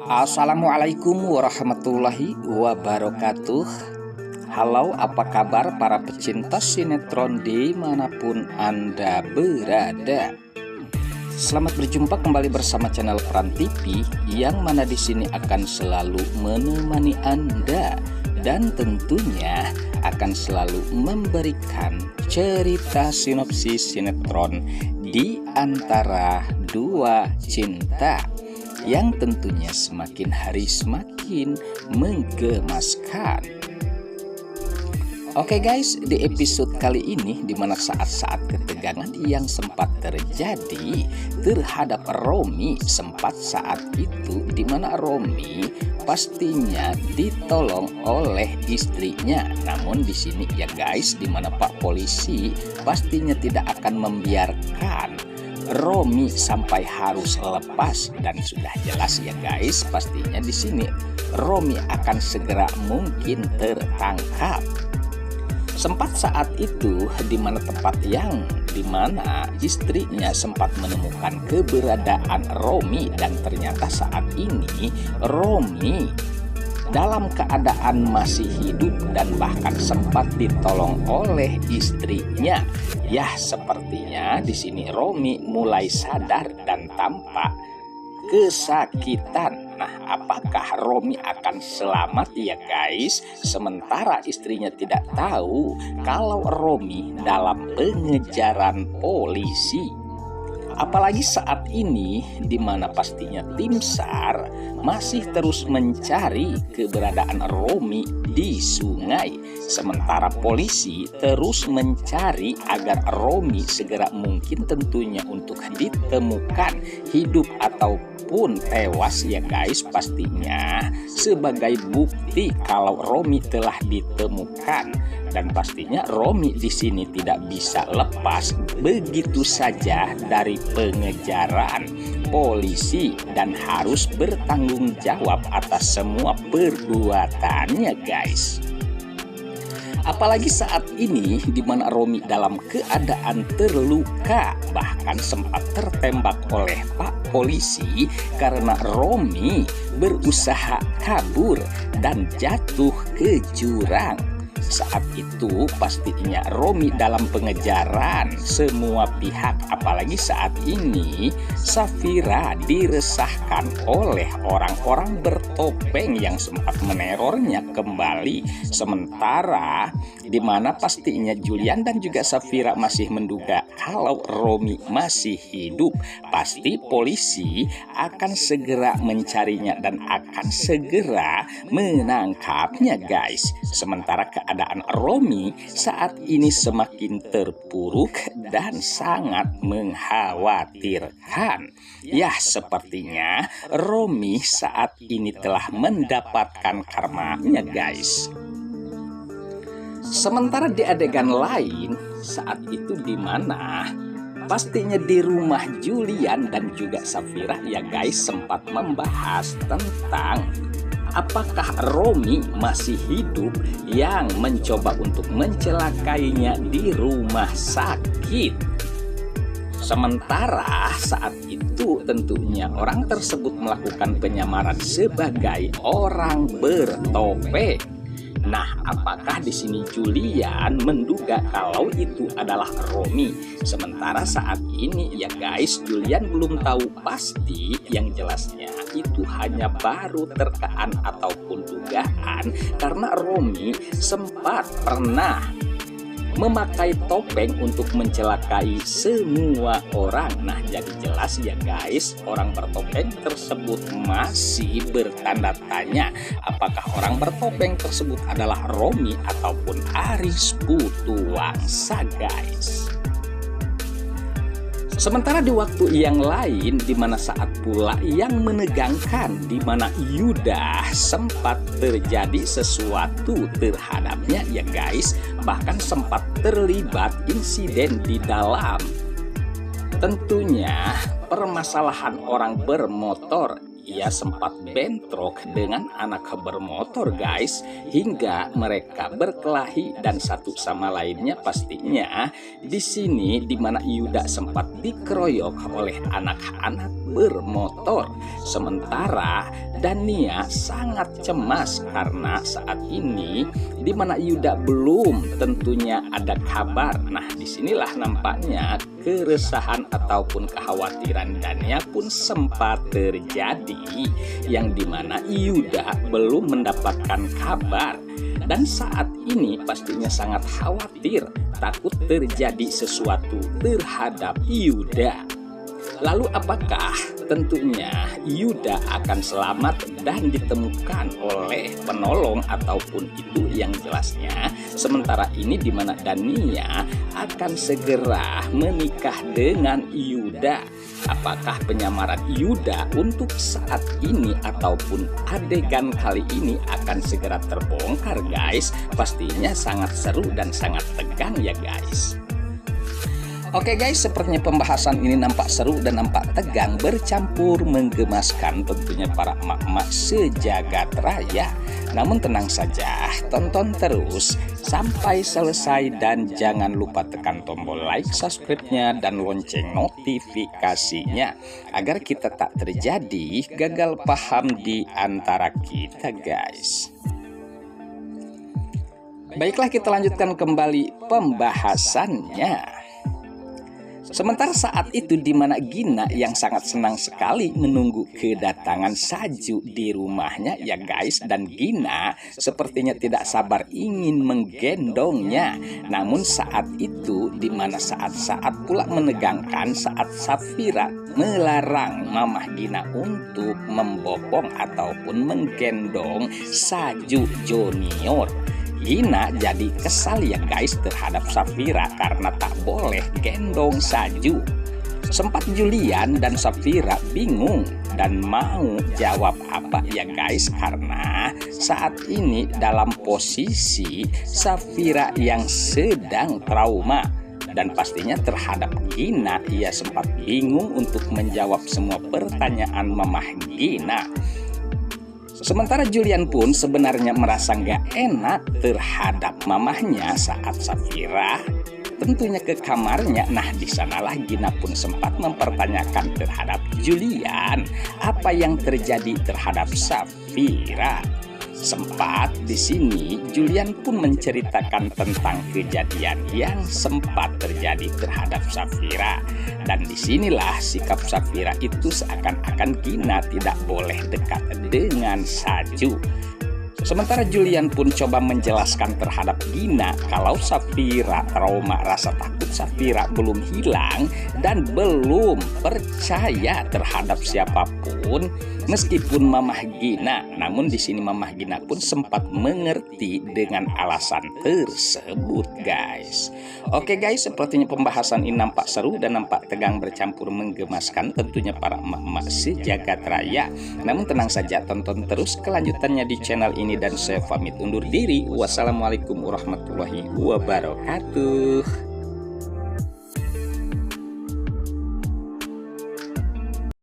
Assalamualaikum warahmatullahi wabarakatuh. Halo, apa kabar para pecinta sinetron dimanapun Anda berada? Selamat berjumpa kembali bersama channel Peran TV, yang mana di sini akan selalu menemani Anda dan tentunya akan selalu memberikan cerita sinopsis sinetron Di Antara Dua Cinta, yang tentunya semakin hari semakin menggemaskan. Oke guys, di episode kali ini dimana saat-saat ketegangan yang sempat terjadi terhadap Romi, sempat saat itu dimana Romi pastinya ditolong oleh istrinya. Namun di sini ya guys, dimana Pak Polisi pastinya tidak akan membiarkan Romi sampai harus lepas, dan sudah jelas ya guys, pastinya di sini Romi akan segera mungkin tertangkap. Sempat saat itu dimana tempat yang dimana istrinya sempat menemukan keberadaan Romi, dan ternyata saat ini Romi dalam keadaan masih hidup dan bahkan sempat ditolong oleh istrinya. Ya, sepertinya di sini Romi mulai sadar dan tampak kesakitan. Nah, apakah Romi akan selamat ya guys? Sementara istrinya tidak tahu kalau Romi dalam pengejaran polisi. Apalagi saat ini dimana pastinya tim SAR masih terus mencari keberadaan Romi di sungai. Sementara polisi terus mencari agar Romi segera mungkin tentunya untuk ditemukan hidup ataupun tewas ya guys, pastinya sebagai bukti kalau Romi telah ditemukan. Dan pastinya Romi di sini tidak bisa lepas begitu saja dari pengejaran polisi dan harus bertanggung jawab atas semua perbuatannya guys. Apalagi saat ini di mana Romi dalam keadaan terluka, bahkan sempat tertembak oleh Pak Polisi karena Romi berusaha kabur dan jatuh ke jurang. Saat itu pastinya Romi dalam pengejaran semua pihak, apalagi saat ini Safira diresahkan oleh orang-orang bertopeng yang sempat menerornya kembali. Sementara dimana pastinya Julian dan juga Safira masih menduga kalau Romi masih hidup, pasti polisi akan segera mencarinya dan akan segera menangkapnya guys. Sementara keadaan Romi saat ini semakin terpuruk dan sangat mengkhawatirkan. Ya, sepertinya Romi saat ini telah mendapatkan karmanya guys. Sementara di adegan lain saat itu dimana pastinya di rumah Julian dan juga Safira ya guys sempat membahas tentang apakah Romi masih hidup yang mencoba untuk mencelakainya di rumah sakit. Sementara saat itu tentunya orang tersebut melakukan penyamaran sebagai orang bertopeng. Nah, apakah di sini Julian menduga kalau itu adalah Romi? Sementara saat ini ya guys, Julian belum tahu pasti, yang jelasnya itu hanya baru terkaan ataupun dugaan karena Romi sempat pernah memakai topeng untuk mencelakai semua orang. Nah, jadi jelas ya guys, orang bertopeng tersebut masih bertanda tanya apakah orang bertopeng tersebut adalah Romi ataupun Aris Putuwangsa guys. Sementara di waktu yang lain di mana saat pula yang menegangkan di mana Yuda sempat terjadi sesuatu terhadapnya ya guys, bahkan sempat terlibat insiden di dalam tentunya permasalahan orang bermotor ia sempat bentrok dengan anak bermotor guys, hingga mereka berkelahi dan satu sama lainnya pastinya di sini di mana Yuda sempat dikeroyok oleh anak-anak bermotor. Sementara Dania sangat cemas karena saat ini di mana Yuda belum tentunya ada kabar. Nah, disinilah nampaknya keresahan ataupun kekhawatiran Dania pun sempat terjadi, yang dimana Yuda belum mendapatkan kabar. Dan saat ini pastinya sangat khawatir, takut terjadi sesuatu terhadap Yuda. Lalu apakah tentunya Yuda akan selamat dan ditemukan oleh penolong ataupun itu yang jelasnya. Sementara ini di mana Dania akan segera menikah dengan Yuda. Apakah penyamaran Yuda untuk saat ini ataupun adegan kali ini akan segera terbongkar guys? Pastinya sangat seru dan sangat tegang ya guys. Oke guys, sepertinya pembahasan ini nampak seru dan nampak tegang, bercampur menggemaskan tentunya para emak-emak sejagat raya. Namun tenang saja, tonton terus sampai selesai dan jangan lupa tekan tombol like, subscribe-nya, dan lonceng notifikasinya agar kita tak terjadi gagal paham di antara kita guys. Baiklah, kita lanjutkan kembali pembahasannya. Sementara saat itu di mana Gina yang sangat senang sekali menunggu kedatangan Saju di rumahnya ya guys, dan Gina sepertinya tidak sabar ingin menggendongnya. Namun saat itu di mana saat-saat pula menegangkan saat Safira melarang Mamah Gina untuk membopong ataupun menggendong Saju Junior. Gina jadi kesal ya guys terhadap Safira karena tak boleh gendong Saju. Sempat Julian dan Safira bingung dan mau jawab apa ya guys, karena saat ini dalam posisi Safira yang sedang trauma. Dan pastinya terhadap Gina ia sempat bingung untuk menjawab semua pertanyaan Mamah Gina. Sementara Julian pun sebenarnya merasa nggak enak terhadap mamahnya saat Safira tentunya ke kamarnya. Nah, di sanalah Gina pun sempat mempertanyakan terhadap Julian apa yang terjadi terhadap Safira. Sempat di sini Julian pun menceritakan tentang kejadian yang sempat terjadi terhadap Safira, dan disinilah sikap Safira itu seakan-akan Gina tidak boleh dekat dengan Saju. Sementara Julian pun coba menjelaskan terhadap Gina kalau Safira trauma, rasa takut Safira belum hilang dan belum percaya terhadap siapapun meskipun Mamah Gina. Namun di sini Mamah Gina pun sempat mengerti dengan alasan tersebut guys. Oke guys, sepertinya pembahasan ini nampak seru dan nampak tegang bercampur menggemaskan tentunya para emak-emak sejagat raya. Namun tenang saja, tonton terus kelanjutannya di channel ini. Dan saya pamit undur diri. Wassalamualaikum warahmatullahi wabarakatuh.